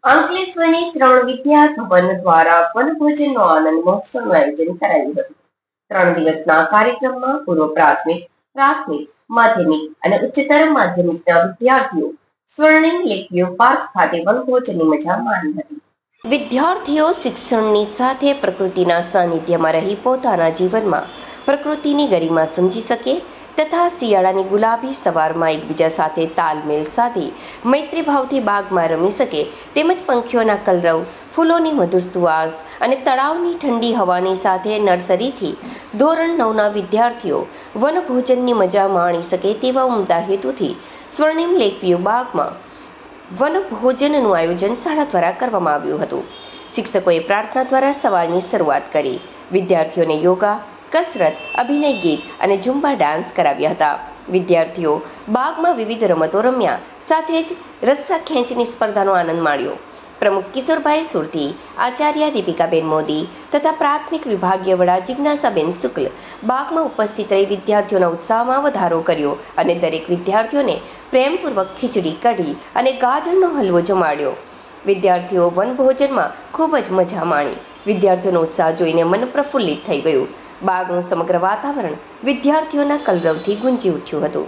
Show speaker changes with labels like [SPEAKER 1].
[SPEAKER 1] અંકલેશ્વરની શ્રવણ વિદ્યા ભવન દ્વારા વનભોજનનો આનંદ મહોત્સવનું આયોજન કરાયું હતું. 3 દિવસના કાર્યક્રમમાં પૂર્વ પ્રાથમિક, પ્રાથમિક, માધ્યમિક અને ઉચ્ચતર માધ્યમિકના વિદ્યાર્થીઓ સ્વર્ણિમ લેકવ્યુ પાર્ક ખાતે વનભોજનની મજા માણી હતી. વિદ્યાર્થીઓ શિક્ષણની સાથે પ્રકૃતિના સાનિધ્યમાં રહી પોતાના જીવનમાં પ્રકૃતિની ગરિમા સમજી શકે તથા શિયાળાની ગુલાબી સવારમાં એકબીજા સાથે તાલમેલ સાધી મૈત્રીભાવથી બાગમાં રમી શકે તેમજ પંખીઓના કલરવ, ફૂલોની મધુર સુવાસ અને તળાવની ઠંડી હવાની સાથે નર્સરીથી ધોરણ 9ના વિદ્યાર્થીઓ વનભોજનની મજા માણી શકે તેવા ઉમદા હેતુથી સ્વર્ણિમ લેકવ્યુ બાગમાં વનભોજનનું આયોજન શાળા દ્વારા કરવામાં આવ્યું હતું. શિક્ષકોએ પ્રાર્થના દ્વારા સવારની શરૂઆત કરી. વિદ્યાર્થીઓને યોગા, કસરત, અભિનય ગીત અને ઝુંબા ડાન્સ કરાવ્યા હતા. વિદ્યાર્થીઓ બાગમાં વિવિધ રમતો રમ્યા, સાથે જ રસ્સા ખેંચની સ્પર્ધાનો આનંદ માણ્યો. પ્રમુખ કિશોરભાઈ સુરતી, આચાર્ય દીપિકાબેન મોદી તથા પ્રાથમિક વિભાગીય વડા જિજ્ઞાસાબેન શુક્લ બાગમાં ઉપસ્થિત રહી વિદ્યાર્થીઓના ઉત્સાહમાં વધારો કર્યો અને દરેક વિદ્યાર્થીઓને પ્રેમપૂર્વક ખીચડી, કઢી અને ગાજરનો હલવો જમાડ્યો. વિદ્યાર્થીઓ વનભોજનમાં ખૂબ જ મજા માણી. વિદ્યાર્થીઓનો ઉત્સાહ જોઈને મન પ્રફુલ્લિત થઈ ગયું. બાગનું સમગ્ર વાતાવરણ વિદ્યાર્થીઓના કલરવથી ગુંજી ઉઠ્યું હતું.